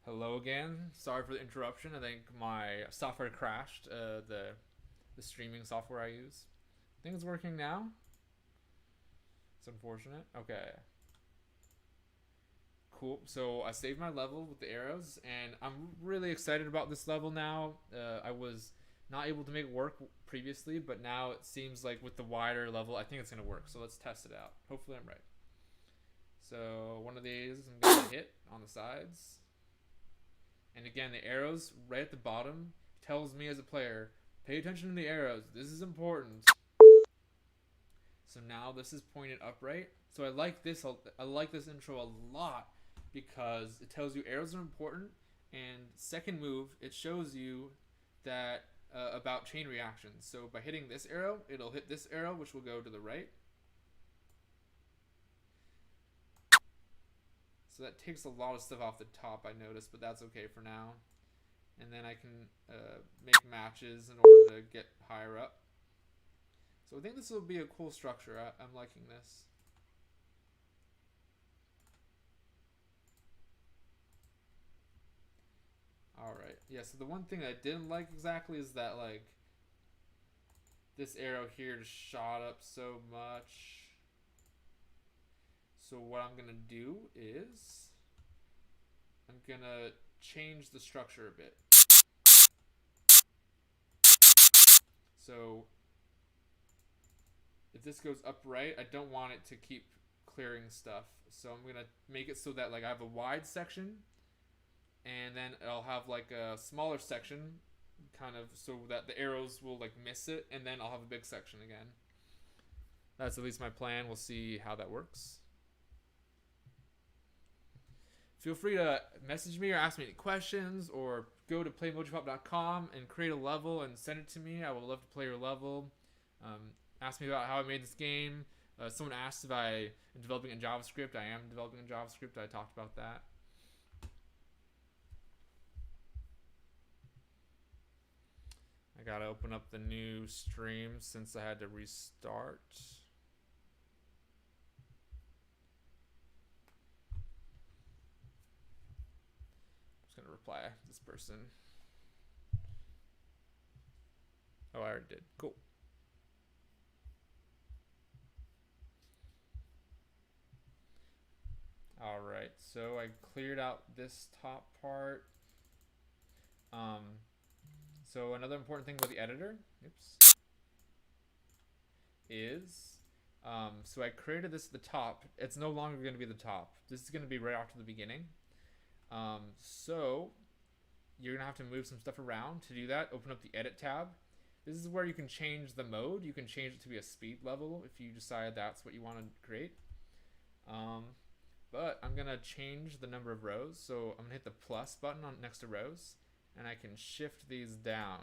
Hello again. Sorry for the interruption. I think my software crashed. The streaming software I use. I think it's working now. It's unfortunate. Okay. Cool. So I saved my level with the arrows, and I'm really excited about this level now. I was not able to make it work previously, but now it seems like with the wider level, I think it's gonna work. So let's test it out. Hopefully I'm right. So one of these I'm gonna hit on the sides. And again, the arrows right at the bottom tells me as a player, pay attention to the arrows. This is important. So now this is pointed upright. So I like this. I like this intro a lot because it tells you arrows are important. And second move, it shows you that about chain reactions. So by hitting this arrow, it'll hit this arrow, which will go to the right. So that takes a lot of stuff off the top, I noticed, but that's okay for now. And then I can make matches in order to get higher up. So I think this will be a cool structure. I'm liking this. Alright, yeah, so the one thing I didn't like exactly is that, like, this arrow here just shot up so much. So what I'm going to do is I'm going to change the structure a bit. So if this goes upright, I don't want it to keep clearing stuff. So I'm going to make it so that, like, I have a wide section, and then I'll have like a smaller section kind of so that the arrows will like miss it, and then I'll have a big section again. That's at least my plan. We'll see how that works. Feel free to message me or ask me any questions, or go to playmojipop.com and create a level and send it to me. I would love to play your level. Ask me about how I made this game. Someone asked if I am developing in JavaScript. I am developing in JavaScript. I talked about that. I gotta open up the new stream since I had to restart. I'm just gonna reply to this person. Oh, I already did. Cool. Alright, so I cleared out this top part. So another important thing about the editor, is so I created this at the top. It's no longer going to be the top. This is going to be right after the beginning. So you're going to have to move some stuff around. To do that, open up the edit tab. This is where you can change the mode. You can change it to be a speed level if you decide that's what you want to create. But I'm going to change the number of rows. So I'm going to hit the plus button on next to rows, and I can shift these down.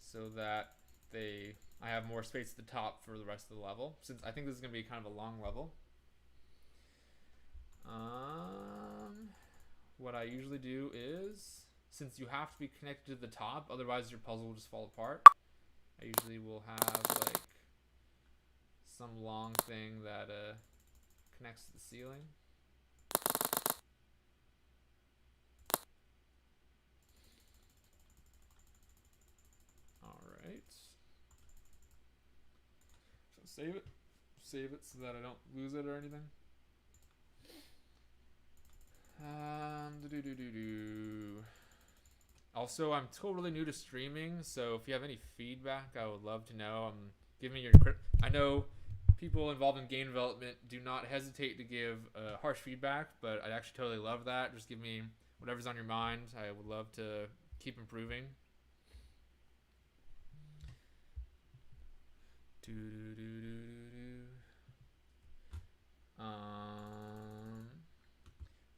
So that I have more space at the top for the rest of the level, since I think this is going to be kind of a long level. What I usually do is, since you have to be connected to the top, otherwise your puzzle will just fall apart, I usually will have like some long thing that connects to the ceiling. Alright. So save it so that I don't lose it or anything. Also, I'm totally new to streaming, so if you have any feedback, I would love to know. Give me your I know people involved in game development do not hesitate to give harsh feedback, but I actually totally love that. Just give me whatever's on your mind. I would love to keep improving.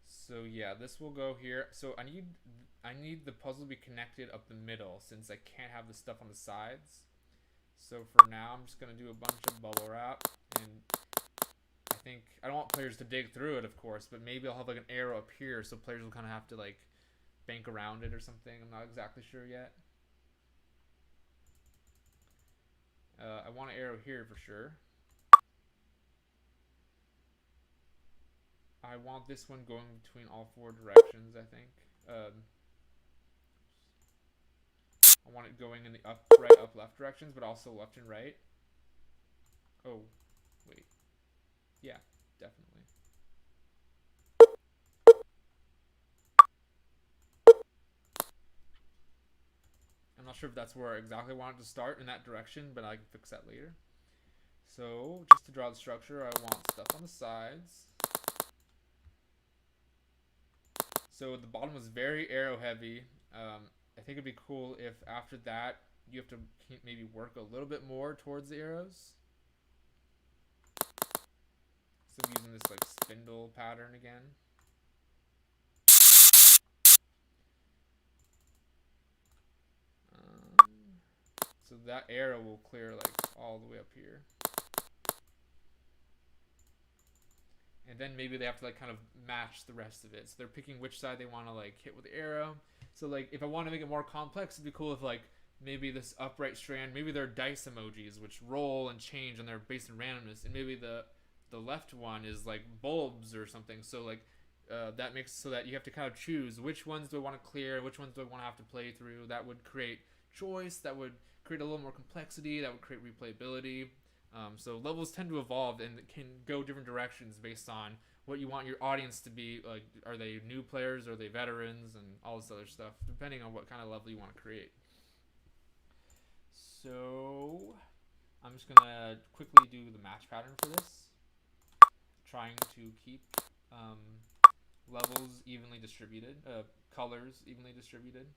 So yeah, this will go here. So I need the puzzle to be connected up the middle, since I can't have the stuff on the sides. So for now, I'm just gonna do a bunch of bubble wrap, and I don't want players to dig through it, of course, but maybe I'll have like an arrow up here, so players will kind of have to like bank around it or something. I'm not exactly sure yet. I want an arrow here for sure. I want this one going between all four directions, I think. I want it going in the up, right, up, left directions, but also left and right. Oh, wait. Yeah, definitely. I'm not sure if that's where I exactly wanted to start in that direction, but I can fix that later. So, just to draw the structure, I want stuff on the sides. So the bottom was very arrow heavy. I think it'd be cool if after that you have to maybe work a little bit more towards the arrows. So I'm using this like spindle pattern again. So that arrow will clear like all the way up here. And then maybe they have to like kind of match the rest of it. So they're picking which side they want to like hit with the arrow. So like if I want to make it more complex, it'd be cool if like maybe this upright strand, maybe they're dice emojis which roll and change and they're based on randomness, and maybe the left one is like bulbs or something. So like that makes so that you have to kind of choose which ones do I want to clear, which ones do I want to have to play through. That would create choice. That would create a little more complexity. That would create replayability. So levels tend to evolve and can go different directions based on what you want your audience to be. Like, are they new players? Are they veterans? And all this other stuff, depending on what kind of level you want to create. So I'm just going to quickly do the match pattern for this. Trying to keep levels evenly distributed, colors evenly distributed.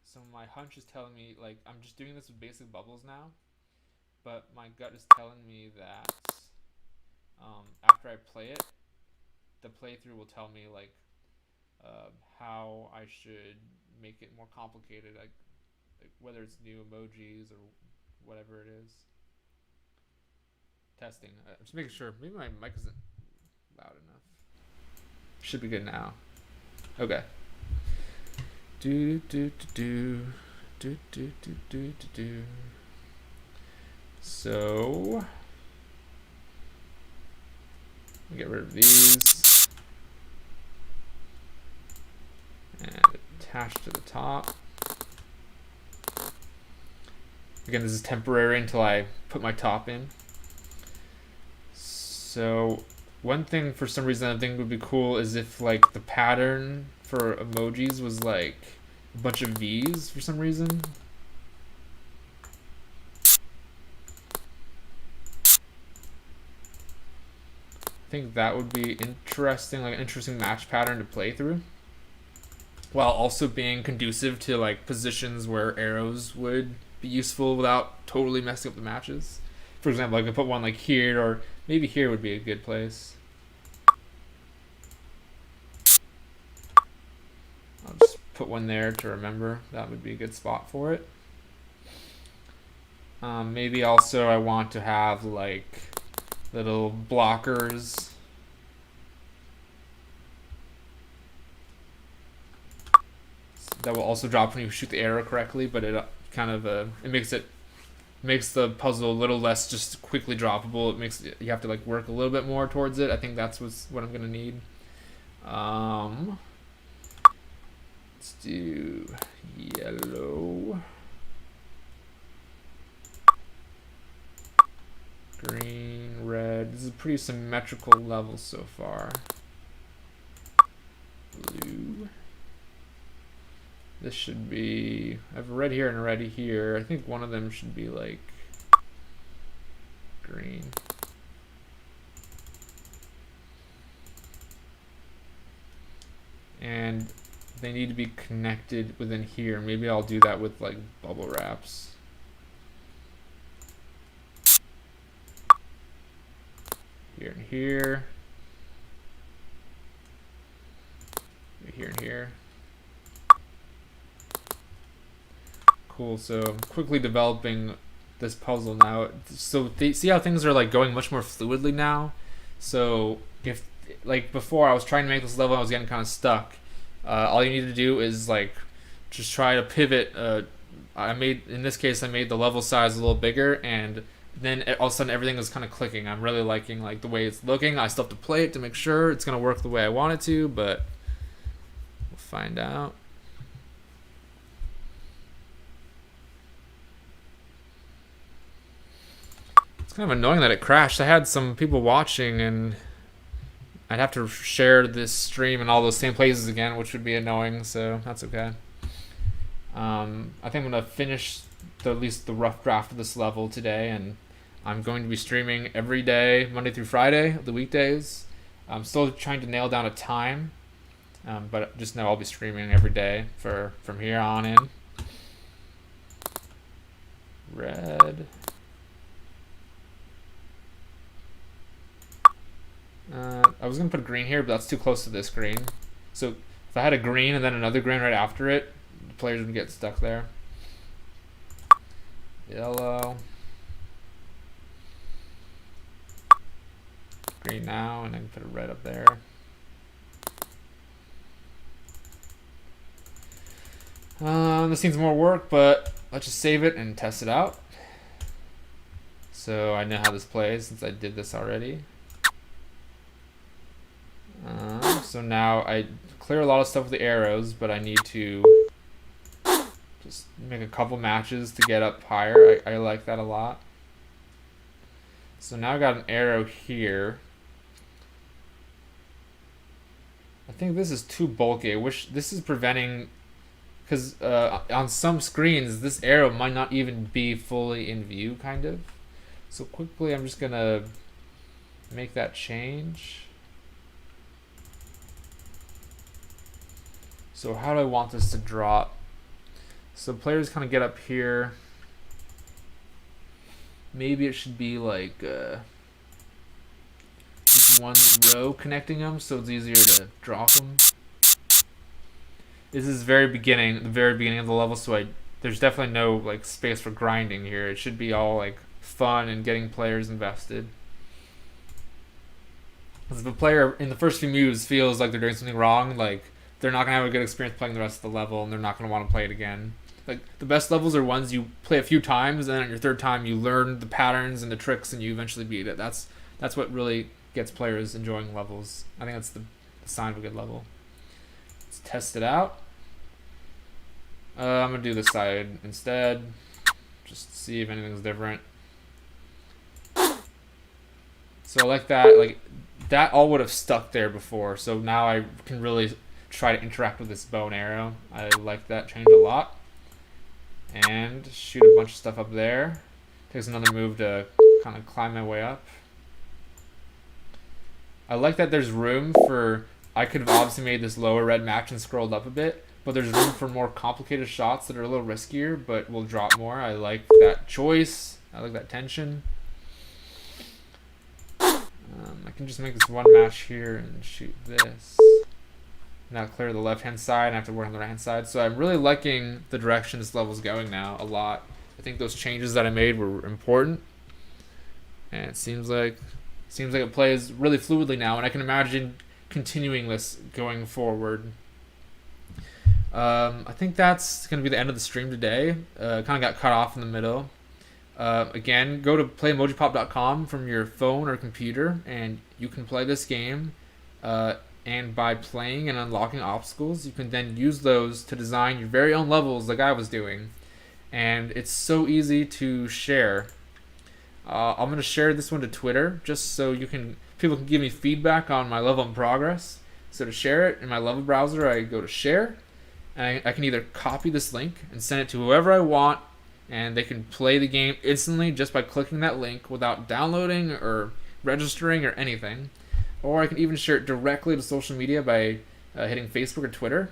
So my hunch is telling me, like, I'm just doing this with basic bubbles now, but my gut is telling me that after I play it, the playthrough will tell me, like, how I should make it more complicated, like whether it's new emojis or whatever it is. Testing. Just making sure. Maybe my mic isn't loud enough. Should be good now. Okay. So get rid of these and attach to the top. Again, this is temporary until I put my top in. So one thing for some reason I think would be cool is if like the pattern for emojis was like a bunch of V's for some reason. I think that would be interesting, like an interesting match pattern to play through, while also being conducive to like positions where arrows would be useful without totally messing up the matches. For example, I could put one like here, or maybe here would be a good place. I'll just put one there to remember. That would be a good spot for it. Maybe also I want to have like little blockers. That will also drop when you shoot the arrow correctly, but it kind of it makes the puzzle a little less just quickly droppable. It makes you have to like work a little bit more towards it. I think that's what I'm gonna need. Let's do yellow, green, red. This is a pretty symmetrical level so far. Blue. This should be, I have a red here and a red here. I think one of them should be like green. And they need to be connected within here. Maybe I'll do that with like bubble wraps. Here and here. Here and here. Cool, so I'm quickly developing this puzzle now. So see how things are like going much more fluidly now? So if like before I was trying to make this level, I was getting kind of stuck. All you need to do is like just try to pivot I made in this case I made the level size a little bigger, and then all of a sudden everything is kind of clicking. I'm really liking like the way it's looking. I still have to play it to make sure it's gonna work the way I want it to, but we'll find out. It's kind of annoying that it crashed. I had some people watching, and I'd have to share this stream in all those same places again, which would be annoying. So that's okay. I think I'm gonna finish at least the rough draft of this level today, and I'm going to be streaming every day, Monday through Friday, the weekdays. I'm still trying to nail down a time, but just know I'll be streaming every day from here on in. Red. I was gonna put green here, but that's too close to this green. So if I had a green and then another green right after it, the players would get stuck there. Yellow. Green now, and I can put a red up there. This needs more work, but let's just save it and test it out. So I know how this plays since I did this already. So now I clear a lot of stuff with the arrows, but I need to just make a couple matches to get up higher. I like that a lot. So now I got an arrow here. I think this is too bulky. I wish this is preventing, because on some screens this arrow might not even be fully in view, kind of. So quickly I'm just gonna make that change. So how do I want this to drop? So players kind of get up here. Maybe it should be like just one row connecting them, so it's easier to drop them. This is the very beginning of the level, so there's definitely no like space for grinding here. It should be all like fun and getting players invested. Because if a player in the first few moves feels like they're doing something wrong, like they're not gonna have a good experience playing the rest of the level, and they're not gonna want to play it again. Like the best levels are ones you play a few times, and then on your third time you learn the patterns and the tricks, and you eventually beat it. That's what really gets players enjoying levels. I think that's the sign of a good level. Let's test it out. I'm gonna do this side instead, just to see if anything's different. So like that, that all would have stuck there before. So now I can really try to interact with this bow and arrow. I like that change a lot. And shoot a bunch of stuff up there. Takes another move to kind of climb my way up. I like that there's room for, I could have obviously made this lower red match and scrolled up a bit, but there's room for more complicated shots that are a little riskier but will drop more. I like that choice. I like that tension. I can just make this one match here and shoot this. Now clear the left hand side and I have to work on the right hand side. So I'm really liking the direction this level's going now a lot. I think those changes that I made were important. And it seems like it plays really fluidly now, and I can imagine continuing this going forward. I think that's going to be the end of the stream today. Kind of got cut off in the middle. Again, go to playmojipop.com from your phone or computer, and you can play this game. And by playing and unlocking obstacles, you can then use those to design your very own levels like I was doing. And it's so easy to share. I'm going to share this one to Twitter just so people can give me feedback on my level in progress. So to share it in my level browser, I go to share, and I can either copy this link and send it to whoever I want, and they can play the game instantly just by clicking that link without downloading or registering or anything. Or I can even share it directly to social media by hitting Facebook or Twitter.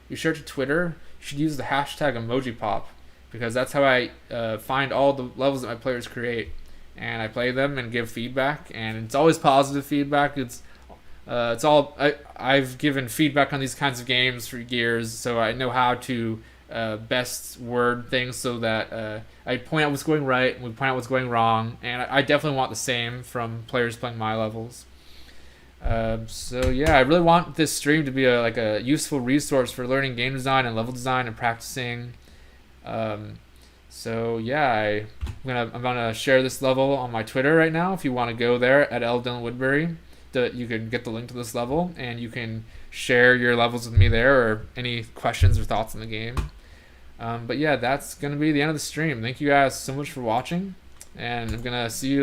You share it to Twitter, you should use the hashtag Emoji Pop, because that's how I find all the levels that my players create. And I play them and give feedback, and it's always positive feedback. I've given feedback on these kinds of games for years, so I know how to best word things so that I point out what's going right and we point out what's going wrong. And I definitely want the same from players playing my levels. So yeah, I really want this stream to be a useful resource for learning game design and level design and practicing. So yeah, I'm gonna share this level on my Twitter right now. If you want to go there at L Dylan Woodbury, you can get the link to this level and you can share your levels with me there or any questions or thoughts on the game. But yeah, that's gonna be the end of the stream. Thank you guys so much for watching, and I'm gonna see you